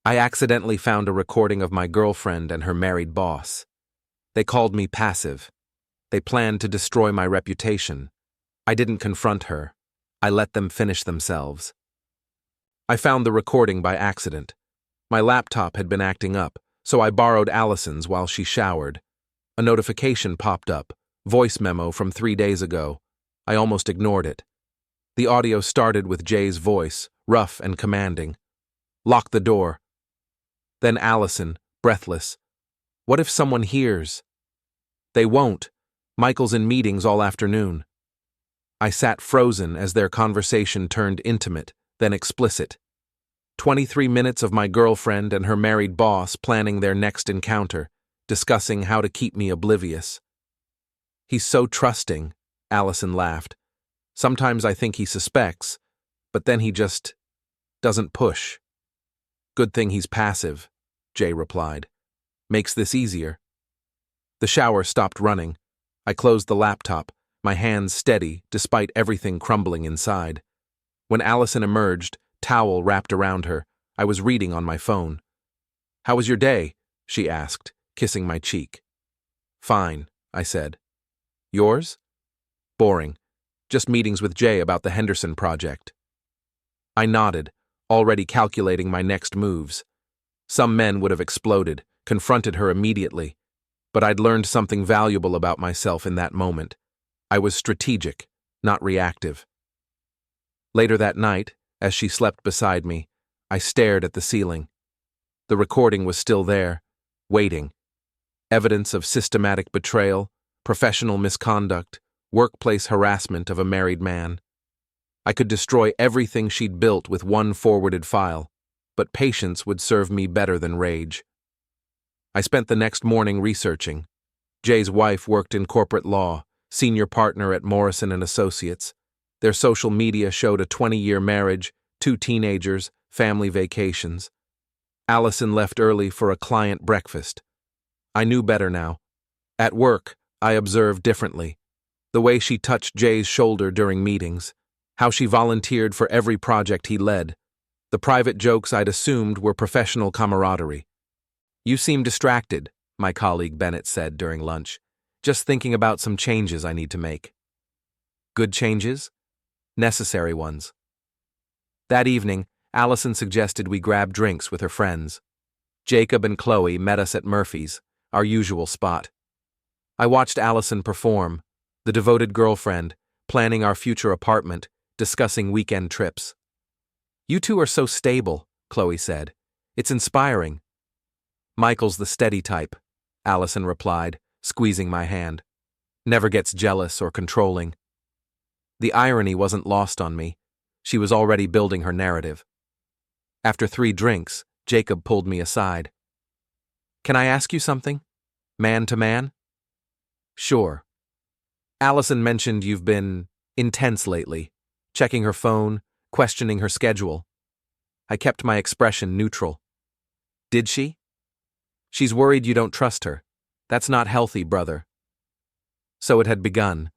I accidentally found a recording of my girlfriend and her married boss. They called me passive. They planned to destroy my reputation. I didn't confront her. I let them finish themselves. I found the recording by accident. My laptop had been acting up, so I borrowed Allison's while she showered. A notification popped up, voice memo from 3 days ago. I almost ignored it. The audio started with Jay's voice, rough and commanding. "Lock the door." Then Allison, breathless. "What if someone hears?" "They won't. Michael's in meetings all afternoon." I sat frozen as their conversation turned intimate, then explicit. 23 minutes of my girlfriend and her married boss planning their next encounter, discussing how to keep me oblivious. "He's so trusting," Allison laughed. "Sometimes I think he suspects, but then he just doesn't push." "Good thing he's passive," Jay replied. "Makes this easier." The shower stopped running. I closed the laptop, my hands steady despite everything crumbling inside. When Allison emerged, towel wrapped around her, I was reading on my phone. "How was your day?" she asked, kissing my cheek. "Fine," I said. "Yours?" "Boring. Just meetings with Jay about the Henderson project." I nodded, already calculating my next moves. Some men would have exploded, confronted her immediately, but I'd learned something valuable about myself in that moment. I was strategic, not reactive. Later that night, as she slept beside me, I stared at the ceiling. The recording was still there, waiting. Evidence of systematic betrayal, professional misconduct, workplace harassment of a married man. I could destroy everything she'd built with one forwarded file, but patience would serve me better than rage. I spent the next morning researching. Jay's wife worked in corporate law, senior partner at Morrison & Associates. Their social media showed a 20-year marriage, 2 teenagers, family vacations. Allison left early for a client breakfast. I knew better now. At work, I observed differently. The way she touched Jay's shoulder during meetings, how she volunteered for every project he led. The private jokes I'd assumed were professional camaraderie. "You seem distracted," my colleague Bennett said during lunch. "Just thinking about some changes I need to make." Good changes? Necessary ones. That evening, Allison suggested we grab drinks with her friends. Jacob and Chloe met us at Murphy's, our usual spot. I watched Allison perform, the devoted girlfriend, planning our future apartment, discussing weekend trips. "You two are so stable," Chloe said. "It's inspiring." "Michael's the steady type," Allison replied, squeezing my hand. "Never gets jealous or controlling." The irony wasn't lost on me. She was already building her narrative. After 3 drinks, Jacob pulled me aside. "Can I ask you something? Man to man?" "Sure." "Allison mentioned you've been intense lately, checking her phone, questioning her schedule." I kept my expression neutral. "Did she?" "She's worried you don't trust her. That's not healthy, brother." So it had begun.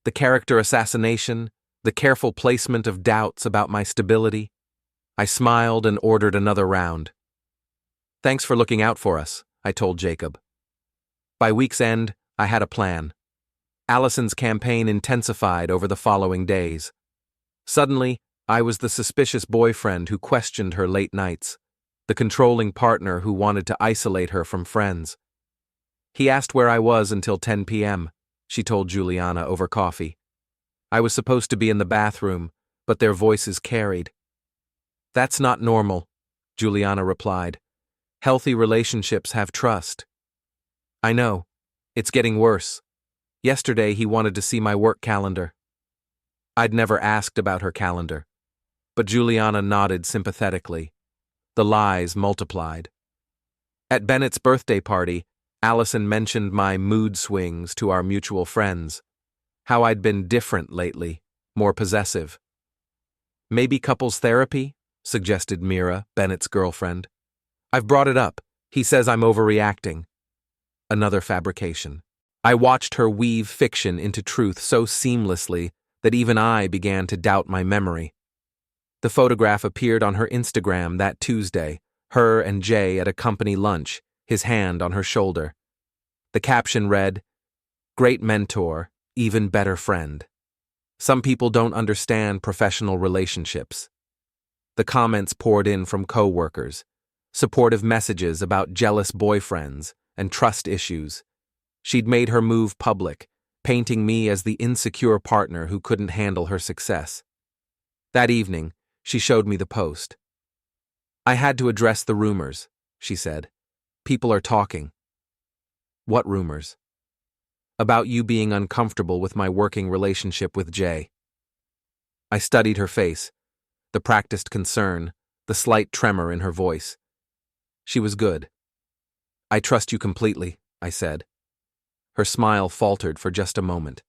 The character assassination, the careful placement of doubts about my stability. I smiled and ordered another round. "Thanks for looking out for us," I told Jacob. By week's end, I had a plan. Allison's campaign intensified over the following days. Suddenly, I was the suspicious boyfriend who questioned her late nights, the controlling partner who wanted to isolate her from friends. "He asked where I was until 10 p.m., she told Juliana over coffee. I was supposed to be in the bathroom, but their voices carried. "That's not normal," Juliana replied. "Healthy relationships have trust." "I know. It's getting worse. Yesterday he wanted to see my work calendar." I'd never asked about her calendar, but Juliana nodded sympathetically. The lies multiplied. At Bennett's birthday party, Allison mentioned my mood swings to our mutual friends, how I'd been different lately, more possessive. "Maybe couples therapy?" suggested Mira, Bennett's girlfriend. "I've brought it up. He says I'm overreacting." Another fabrication. I watched her weave fiction into truth so seamlessly that even I began to doubt my memory. The photograph appeared on her Instagram that Tuesday, her and Jay at a company lunch, his hand on her shoulder. The caption read, "Great mentor, even better friend." Some people don't understand professional relationships. The comments poured in from co-workers, supportive messages about jealous boyfriends and trust issues. She'd made her move public, painting me as the insecure partner who couldn't handle her success. That evening, she showed me the post. "I had to address the rumors," she said. "People are talking." "What rumors?" "About you being uncomfortable with my working relationship with Jay." I studied her face, the practiced concern, the slight tremor in her voice. She was good. "I trust you completely," I said. Her smile faltered for just a moment.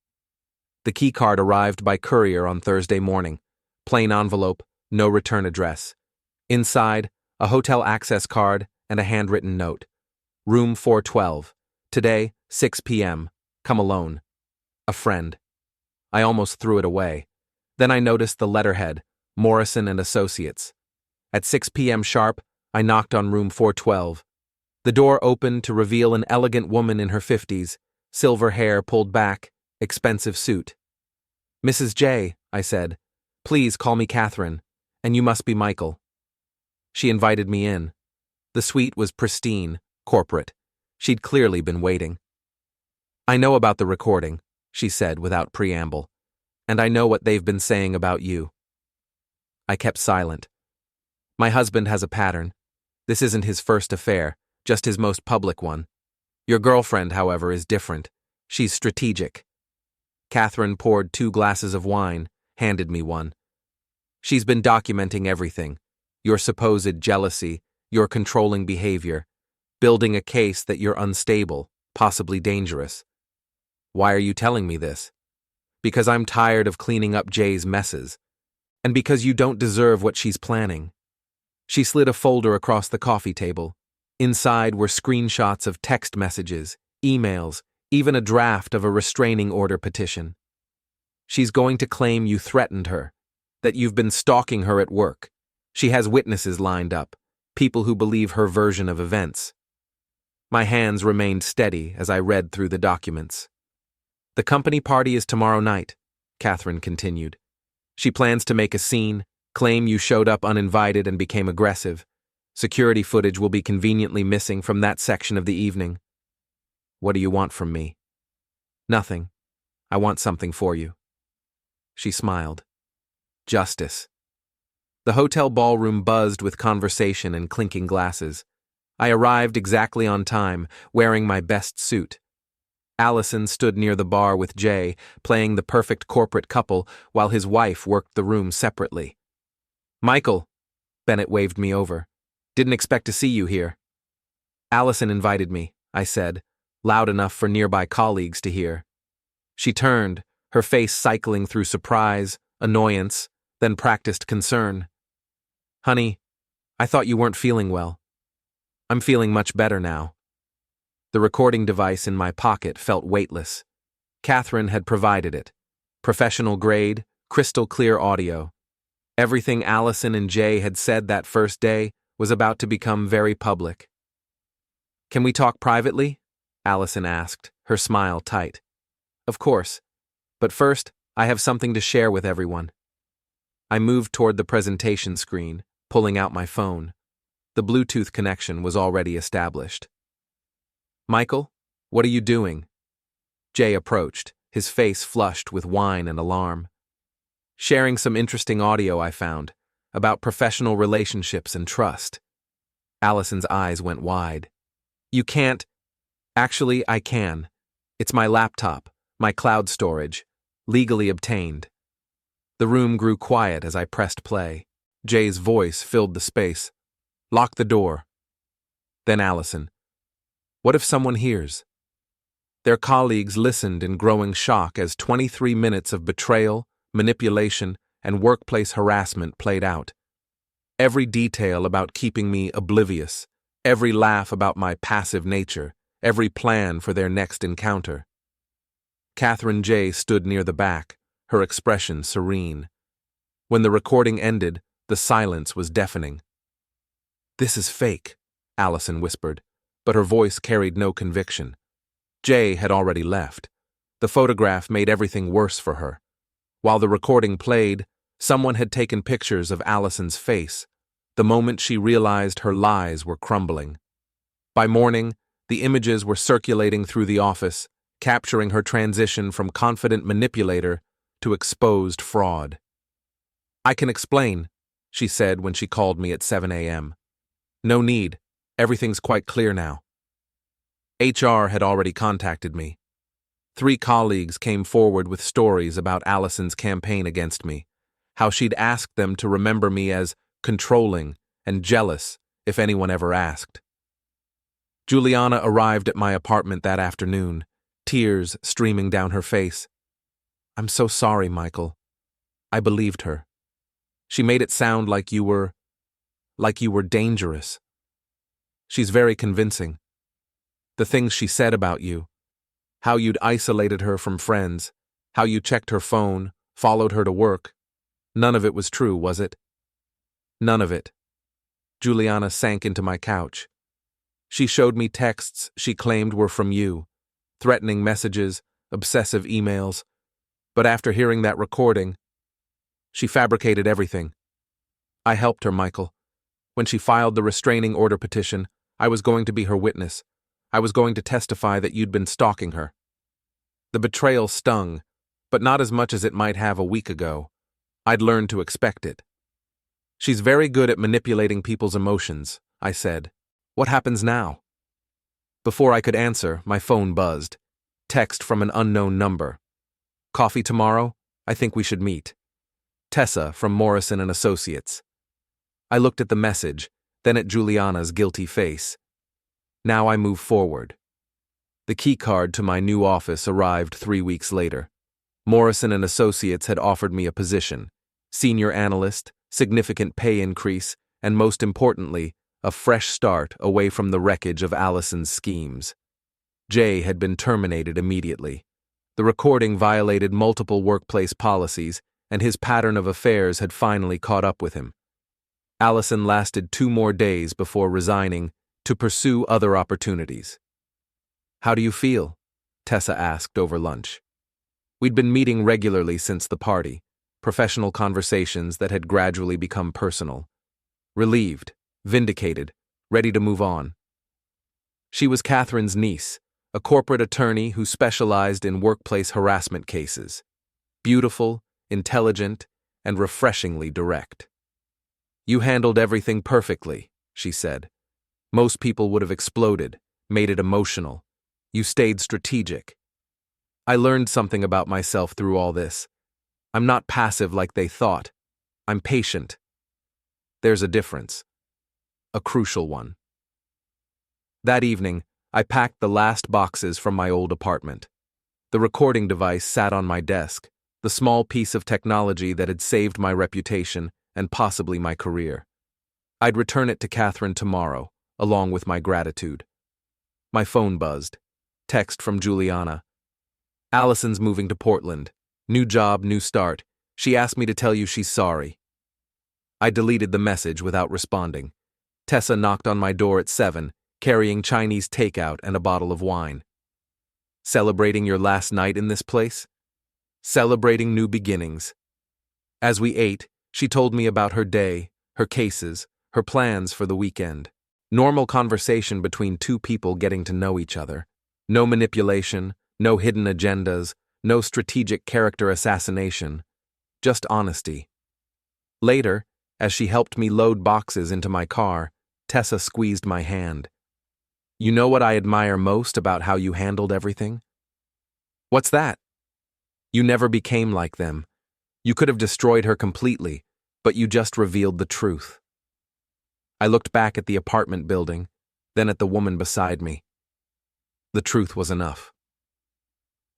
The keycard arrived by courier on Thursday morning. Plain envelope, no return address. Inside, a hotel access card and a handwritten note. "Room 412. Today, 6 p.m. Come alone. A friend." I almost threw it away. Then I noticed the letterhead, Morrison and Associates. At 6 p.m. sharp, I knocked on room 412. The door opened to reveal an elegant woman in her 50s, silver hair pulled back, expensive suit. "Mrs. J," I said, "please call me Catherine, and you must be Michael." She invited me in. The suite was pristine, corporate. She'd clearly been waiting. "I know about the recording," she said without preamble, "and I know what they've been saying about you." I kept silent. My husband has a pattern. This isn't his first affair, just his most public one. Your girlfriend, however, is different. She's strategic. Catherine poured 2 glasses of wine, handed me one. "She's been documenting everything. Your supposed jealousy, your controlling behavior, building a case that you're unstable, possibly dangerous." "Why are you telling me this?" "Because I'm tired of cleaning up Jay's messes. And because you don't deserve what she's planning." She slid a folder across the coffee table. Inside were screenshots of text messages, emails, even a draft of a restraining order petition. "She's going to claim you threatened her, that you've been stalking her at work. She has witnesses lined up, people who believe her version of events." My hands remained steady as I read through the documents. "The company party is tomorrow night," Catherine continued. "She plans to make a scene, claim you showed up uninvited and became aggressive. Security footage will be conveniently missing from that section of the evening." "What do you want from me?" "Nothing. I want something for you." She smiled. "Justice." The hotel ballroom buzzed with conversation and clinking glasses. I arrived exactly on time, wearing my best suit. Allison stood near the bar with Jay, playing the perfect corporate couple while his wife worked the room separately. "Michael," Bennett waved me over. "Didn't expect to see you here." "Allison invited me," I said, loud enough for nearby colleagues to hear. She turned, her face cycling through surprise, annoyance, then practiced concern. "Honey, I thought you weren't feeling well." "I'm feeling much better now." The recording device in my pocket felt weightless. Catherine had provided it. Professional grade, crystal clear audio. Everything Allison and Jay had said that first day was about to become very public. "Can we talk privately?" Allison asked, her smile tight. "Of course. But first, I have something to share with everyone." I moved toward the presentation screen, pulling out my phone. The Bluetooth connection was already established. "Michael, what are you doing?" Jay approached, his face flushed with wine and alarm. "Sharing some interesting audio I found, about professional relationships and trust." Allison's eyes went wide. "You can't—" "Actually, I can. It's my laptop, my cloud storage, legally obtained." The room grew quiet as I pressed play. Jay's voice filled the space. "Lock the door." Then Allison. "What if someone hears?" Their colleagues listened in growing shock as 23 minutes of betrayal, manipulation, and workplace harassment played out. Every detail about keeping me oblivious, every laugh about my passive nature, every plan for their next encounter. Catherine J. stood near the back, her expression serene. When the recording ended, the silence was deafening. "This is fake," Allison whispered, but her voice carried no conviction. Jay had already left. The photograph made everything worse for her. While the recording played, someone had taken pictures of Allison's face, the moment she realized her lies were crumbling. By morning, the images were circulating through the office, capturing her transition from confident manipulator to exposed fraud. "I can explain," she said when she called me at 7 a.m. "No need. Everything's quite clear now." HR had already contacted me. 3 colleagues came forward with stories about Allison's campaign against me, how she'd asked them to remember me as controlling and jealous if anyone ever asked. Juliana arrived at my apartment that afternoon, tears streaming down her face. "I'm so sorry, Michael. I believed her. She made it sound like you were dangerous. She's very convincing. The things she said about you, how you'd isolated her from friends, how you checked her phone, followed her to work. None of it was true, was it?" "None of it." Juliana sank into my couch. She showed me texts she claimed were from you, threatening messages, obsessive emails. But after hearing that recording, she fabricated everything. I helped her, Michael. When she filed the restraining order petition, I was going to be her witness. I was going to testify that you'd been stalking her. The betrayal stung, but not as much as it might have a week ago. I'd learned to expect it. "She's very good at manipulating people's emotions," I said. "What happens now?" Before I could answer, my phone buzzed. Text from an unknown number. "Coffee tomorrow? I think we should meet. Tessa from Morrison and Associates." I looked at the message, then at Juliana's guilty face. Now I move forward. The key card to my new office arrived 3 weeks later. Morrison and Associates had offered me a position, senior analyst, significant pay increase, and most importantly, a fresh start away from the wreckage of Allison's schemes. Jay had been terminated immediately. The recording violated multiple workplace policies, and his pattern of affairs had finally caught up with him. Allison lasted 2 more days before resigning to pursue other opportunities. "How do you feel?" Tessa asked over lunch. We'd been meeting regularly since the party, professional conversations that had gradually become personal. Relieved, vindicated, ready to move on. She was Catherine's niece, a corporate attorney who specialized in workplace harassment cases. Beautiful, intelligent, and refreshingly direct. "You handled everything perfectly," she said. "Most people would have exploded, made it emotional. You stayed strategic. I learned something about myself through all this. I'm not passive like they thought. I'm patient. There's a difference. A crucial one." That evening, I packed the last boxes from my old apartment. The recording device sat on my desk, the small piece of technology that had saved my reputation and possibly my career. I'd return it to Catherine tomorrow, along with my gratitude. My phone buzzed. Text from Juliana. "Allison's moving to Portland. New job, new start. She asked me to tell you she's sorry." I deleted the message without responding. Tessa knocked on my door at 7, carrying Chinese takeout and a bottle of wine. "Celebrating your last night in this place?" "Celebrating new beginnings." As we ate, she told me about her day, her cases, her plans for the weekend. Normal conversation between 2 people getting to know each other. No manipulation, no hidden agendas, no strategic character assassination. Just honesty. Later, as she helped me load boxes into my car, Tessa squeezed my hand. "You know what I admire most about how you handled everything?" "What's that?" "You never became like them. You could have destroyed her completely, but you just revealed the truth." I looked back at the apartment building, then at the woman beside me. The truth was enough.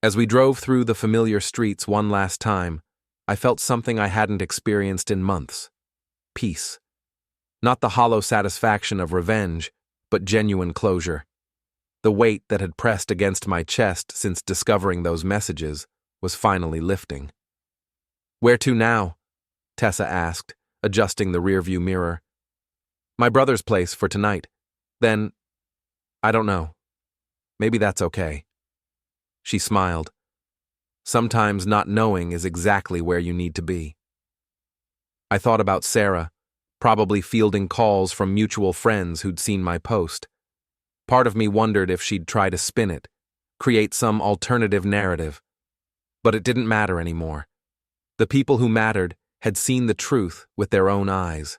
As we drove through the familiar streets one last time, I felt something I hadn't experienced in months. Peace. Not the hollow satisfaction of revenge, but genuine closure. The weight that had pressed against my chest since discovering those messages was finally lifting. "Where to now?" Tessa asked, adjusting the rearview mirror. My brother's place for tonight. Then, I don't know. Maybe that's okay. She smiled. Sometimes not knowing is exactly where you need to be. I thought about Sarah, probably fielding calls from mutual friends who'd seen my post. Part of me wondered if she'd try to spin it, create some alternative narrative. But it didn't matter anymore. The people who mattered had seen the truth with their own eyes.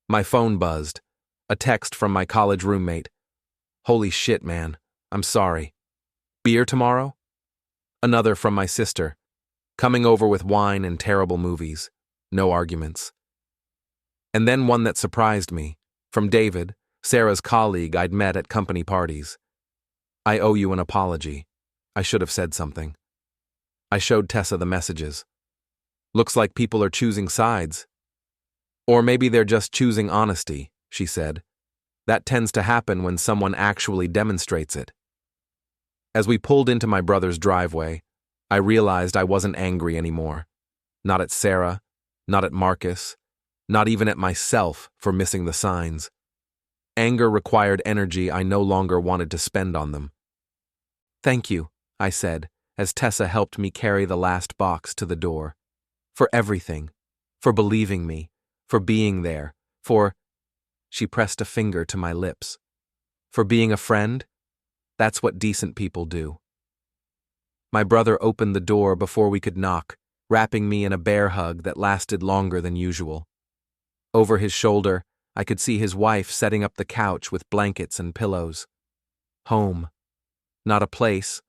My phone buzzed. A text from my college roommate. Holy shit, man. I'm sorry. Beer tomorrow? Another from my sister. Coming over with wine and terrible movies. No arguments. And then one that surprised me. From David, Sarah's colleague I'd met at company parties. I owe you an apology. I should have said something. I showed Tessa the messages. Looks like people are choosing sides. Or maybe they're just choosing honesty, she said. That tends to happen when someone actually demonstrates it. As we pulled into my brother's driveway, I realized I wasn't angry anymore. Not at Sarah, not at Marcus, not even at myself for missing the signs. Anger required energy I no longer wanted to spend on them. Thank you, I said, as Tessa helped me carry the last box to the door. For everything. For believing me. For being there. She pressed a finger to my lips. For being a friend? That's what decent people do. My brother opened the door before we could knock, wrapping me in a bear hug that lasted longer than usual. Over his shoulder, I could see his wife setting up the couch with blankets and pillows. Home. Not a place,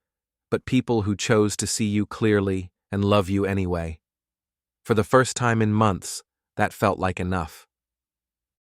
but people who chose to see you clearly and love you anyway. For the first time in months, that felt like enough.